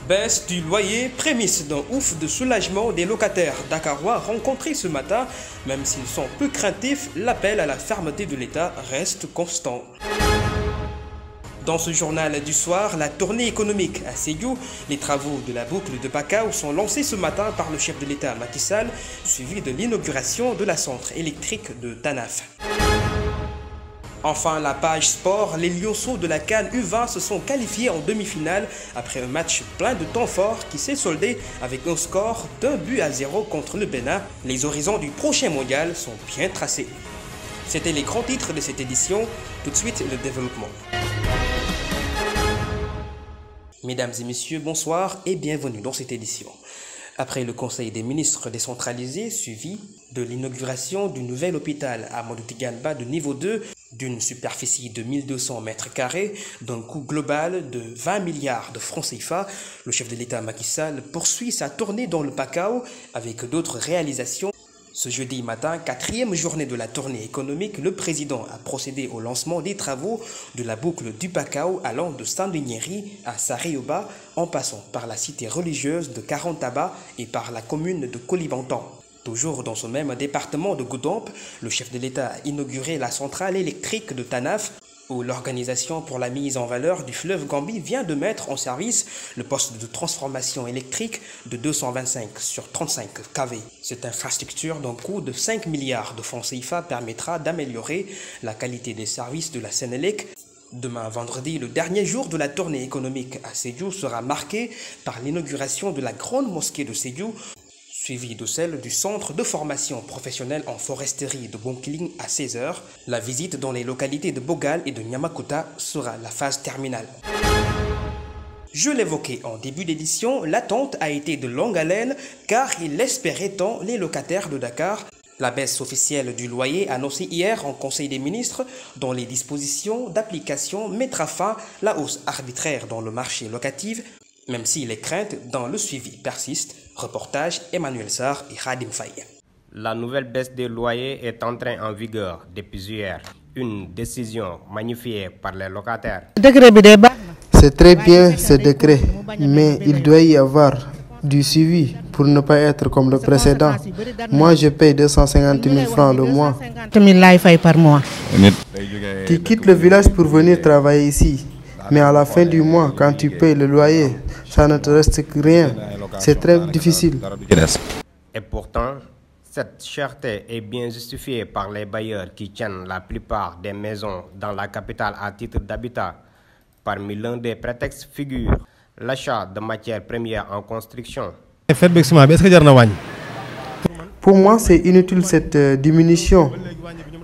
Baisse du loyer, prémisse d'un ouf de soulagement des locataires dakarois rencontrés ce matin. Même s'ils sont peu craintifs, l'appel à la fermeté de l'État reste constant. Dans ce journal du soir, la tournée économique à Sédhiou, les travaux de la boucle de Bakau sont lancés ce matin par le chef de l'État Macky Sall, suivi de l'inauguration de la centre électrique de Tanaf. Enfin, la page sport, les Lionceaux de la CAN U20 se sont qualifiés en demi-finale après un match plein de temps fort qui s'est soldé avec un score d'1-0 contre le Bénin. Les horizons du prochain mondial sont bien tracés. C'était les grands titres de cette édition. Tout de suite, le développement. Mesdames et messieurs, bonsoir et bienvenue dans cette édition. Après le Conseil des ministres décentralisé, suivi de l'inauguration du nouvel hôpital à Amadou Tidiane de niveau 2, d'une superficie de 1200 mètres carrés, d'un coût global de 20 milliards de francs CFA, le chef de l'État Macky Sall poursuit sa tournée dans le Bakau avec d'autres réalisations. Ce jeudi matin, 4e journée de la tournée économique, le président a procédé au lancement des travaux de la boucle du Bakau allant de Sandiniéry à Sarayuba en passant par la cité religieuse de Karantaba et par la commune de Kolibantan. Toujours dans ce même département de Goudomp, le chef de l'État a inauguré la centrale électrique de Tanaf, où l'Organisation pour la mise en valeur du fleuve Gambie vient de mettre en service le poste de transformation électrique de 225 sur 35 kV. Cette infrastructure d'un coût de 5 milliards de francs CFA permettra d'améliorer la qualité des services de la Sénélec. Demain vendredi, le dernier jour de la tournée économique à Sédhiou sera marqué par l'inauguration de la grande mosquée de Sédhiou, suivi de celle du centre de formation professionnelle en foresterie de Bonkiling à 16h. La visite dans les localités de Bogal et de Nyamakuta sera la phase terminale. Je l'évoquais en début d'édition, l'attente a été de longue haleine car il espérait tant les locataires de Dakar. La baisse officielle du loyer annoncée hier en Conseil des ministres, dont les dispositions d'application mettra fin à la hausse arbitraire dans le marché locatif, même si les craintes dans le suivi persistent. Reportage Emmanuel Sarr et Khadim Faye. La nouvelle baisse des loyers est entrée en vigueur depuis hier. Une décision magnifiée par les locataires. C'est très bien ce décret, mais il doit y avoir du suivi pour ne pas être comme le précédent. Moi, je paye 250 000 francs le mois. Tu quittes le village pour venir travailler ici. Mais à la fin du mois, quand tu payes le loyer, ça ne te reste rien. C'est très difficile. Et pourtant, cette cherté est bien justifiée par les bailleurs qui tiennent la plupart des maisons dans la capitale à titre d'habitat. Parmi l'un des prétextes figure l'achat de matières premières en construction. Pour moi, c'est inutile cette diminution,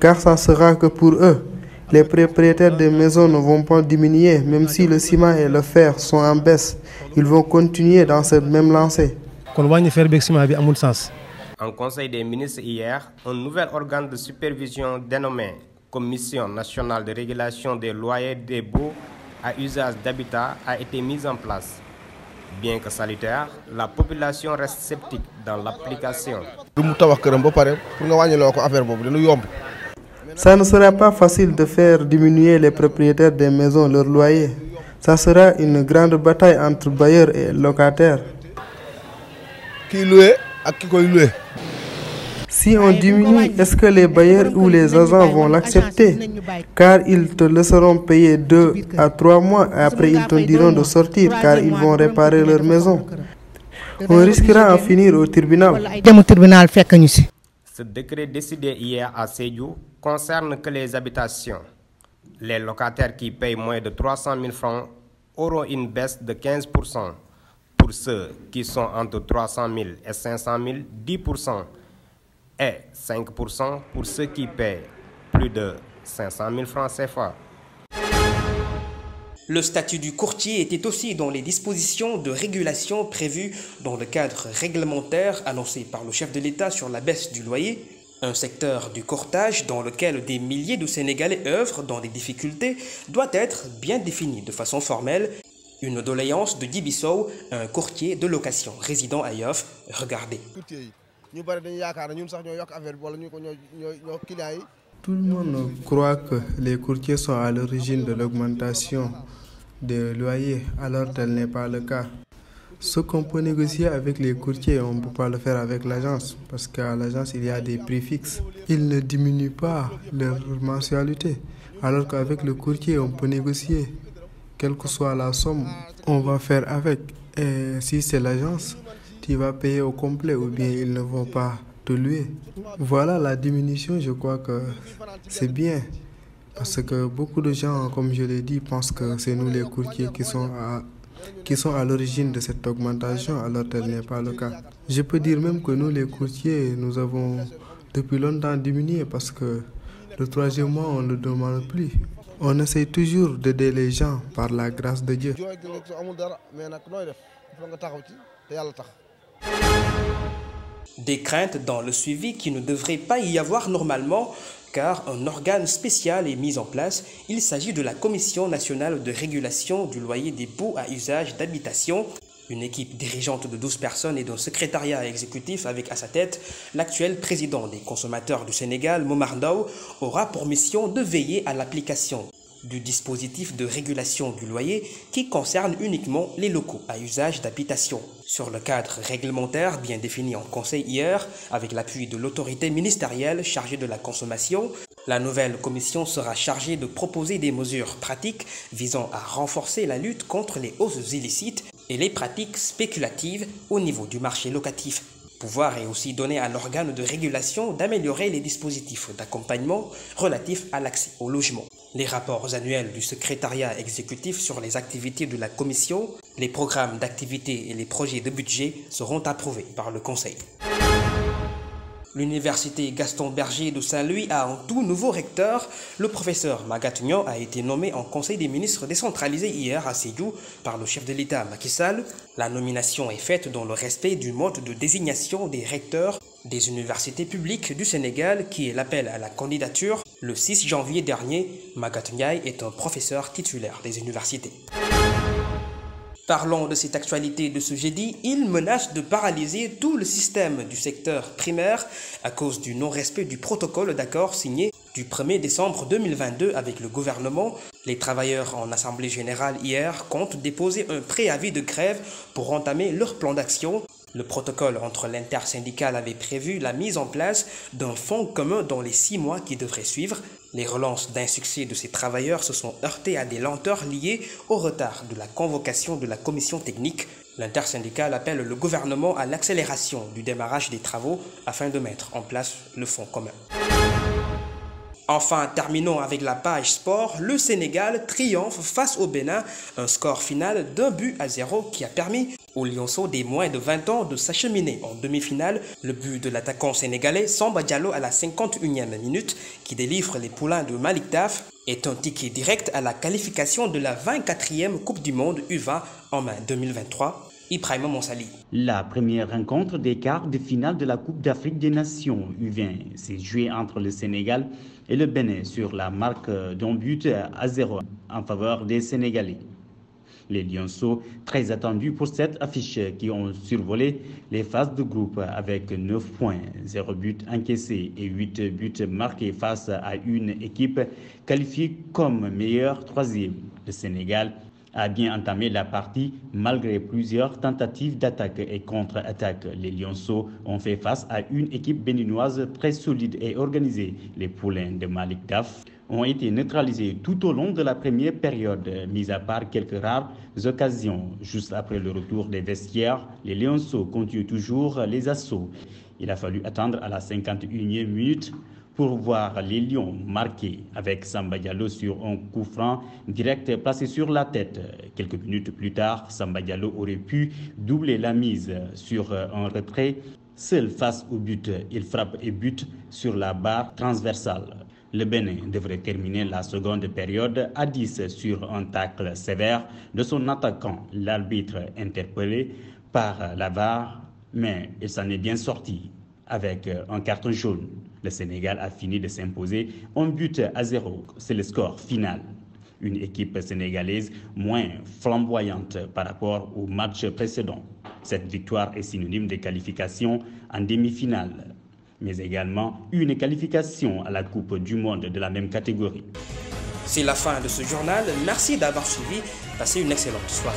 car ça sera que pour eux. Les propriétaires des maisons ne vont pas diminuer, même si le ciment et le fer sont en baisse. Ils vont continuer dans cette même lancée. En Conseil des ministres hier, un nouvel organe de supervision dénommé Commission nationale de régulation des loyers des baux à usage d'habitat a été mis en place. Bien que salutaire, la population reste sceptique dans l'application. Ça ne sera pas facile de faire diminuer les propriétaires des maisons leur loyer. Ça sera une grande bataille entre bailleurs et locataires. Si on diminue, est-ce que les bailleurs ou les agents vont l'accepter? Car ils te laisseront payer 2 à 3 mois et après ils te diront de sortir car ils vont réparer leur maison. On risquera d'en finir au tribunal. Ce décret décidé hier à Sédhiou concerne que les habitations. Les locataires qui payent moins de 300 000 francs auront une baisse de 15%. Pour ceux qui sont entre 300 000 et 500 000, 10%. Et 5% pour ceux qui payent plus de 500 000 francs CFA. Le statut du courtier était aussi dans les dispositions de régulation prévues dans le cadre réglementaire annoncé par le chef de l'État sur la baisse du loyer. Un secteur du courtage dans lequel des milliers de Sénégalais œuvrent dans des difficultés doit être bien défini de façon formelle. Une doléance de Djibisow, un courtier de location résident à Yoff. Regardez. Tout le monde croit que les courtiers sont à l'origine de l'augmentation des loyers, alors tel n'est pas le cas. Ce qu'on peut négocier avec les courtiers, on ne peut pas le faire avec l'agence, parce qu'à l'agence, il y a des prix fixes. Ils ne diminuent pas leur mensualité, alors qu'avec le courtier, on peut négocier. Quelle que soit la somme, on va faire avec. Et si c'est l'agence, tu vas payer au complet ou bien ils ne vont pas te louer. Voilà la diminution, je crois que c'est bien. Parce que beaucoup de gens, comme je l'ai dit, pensent que c'est nous les courtiers qui sont à l'origine de cette augmentation, alors tel n'est pas le cas. Je peux dire même que nous les courtiers, nous avons depuis longtemps diminué parce que le troisième mois, on ne le demande plus. On essaie toujours d'aider les gens par la grâce de Dieu. Des craintes dans le suivi qui ne devrait pas y avoir normalement, car un organe spécial est mis en place. Il s'agit de la Commission nationale de régulation du loyer des baux à usage d'habitation. Une équipe dirigeante de 12 personnes et d'un secrétariat exécutif avec à sa tête l'actuel président des consommateurs du Sénégal, Momar Ndao, aura pour mission de veiller à l'application du dispositif de régulation du loyer qui concerne uniquement les locaux à usage d'habitation. Sur le cadre réglementaire bien défini en conseil hier, avec l'appui de l'autorité ministérielle chargée de la consommation, la nouvelle commission sera chargée de proposer des mesures pratiques visant à renforcer la lutte contre les hausses illicites et les pratiques spéculatives au niveau du marché locatif. Pouvoir est aussi donné à l'organe de régulation d'améliorer les dispositifs d'accompagnement relatifs à l'accès au logement. Les rapports annuels du secrétariat exécutif sur les activités de la commission, les programmes d'activité et les projets de budget seront approuvés par le Conseil. L'université Gaston Berger de Saint-Louis a un tout nouveau recteur. Le professeur Magatte Niang a été nommé en Conseil des ministres décentralisé hier à Sédhiou par le chef de l'État Macky Sall. La nomination est faite dans le respect du mode de désignation des recteurs des universités publiques du Sénégal qui est l'appel à la candidature. Le 6 janvier dernier, Magatte Niang est un professeur titulaire des universités. Parlons de cette actualité de ce jeudi. Il menace de paralyser tout le système du secteur primaire à cause du non-respect du protocole d'accord signé du 1er décembre 2022 avec le gouvernement. Les travailleurs en Assemblée générale hier comptent déposer un préavis de grève pour entamer leur plan d'action. Le protocole entre l'intersyndicale avait prévu la mise en place d'un fonds commun dans les 6 mois qui devraient suivre. Les relances d'insuccès de ces travailleurs se sont heurtées à des lenteurs liées au retard de la convocation de la commission technique. L'intersyndicale appelle le gouvernement à l'accélération du démarrage des travaux afin de mettre en place le fonds commun. Enfin, terminons avec la page sport. Le Sénégal triomphe face au Bénin. Un score final d'1-0 qui a permis aux Lionceaux des moins de 20 ans de s'acheminer en demi-finale. Le but de l'attaquant sénégalais Samba Diallo à la 51e minute qui délivre les poulains de Malick Daf est un ticket direct à la qualification de la 24e Coupe du Monde U20 en mai 2023. Ibrahima Monsali. La première rencontre des quarts de finale de la Coupe d'Afrique des Nations U20 s'est jouée entre le Sénégal et le Bénin sur la marque d'1-0 en faveur des Sénégalais. Les Lionceaux, très attendus pour cette affiche, qui ont survolé les phases de groupe avec 9 points, 0 but encaissé et 8 buts marqués face à une équipe qualifiée comme meilleure troisième. Le Sénégal a bien entamé la partie malgré plusieurs tentatives d'attaque et contre-attaque. Les Lionceaux ont fait face à une équipe béninoise très solide et organisée. Les poulains de Malick Daf ont été neutralisés tout au long de la première période, mis à part quelques rares occasions. Juste après le retour des vestiaires, les Lionceaux continuent toujours les assauts. Il a fallu attendre à la 51e minute pour voir les Lions marquer avec Samba Diallo sur un coup franc direct placé sur la tête. Quelques minutes plus tard, Samba Diallo aurait pu doubler la mise sur un retrait. Seul face au but, il frappe et bute sur la barre transversale. Le Bénin devrait terminer la seconde période à 10 sur un tacle sévère de son attaquant. L'arbitre interpellé par la VAR, mais il s'en est bien sorti avec un carton jaune. Le Sénégal a fini de s'imposer 1-0. C'est le score final. Une équipe sénégalaise moins flamboyante par rapport au match précédent. Cette victoire est synonyme de qualification en demi-finale, mais également une qualification à la Coupe du Monde de la même catégorie. C'est la fin de ce journal. Merci d'avoir suivi. Passez une excellente soirée.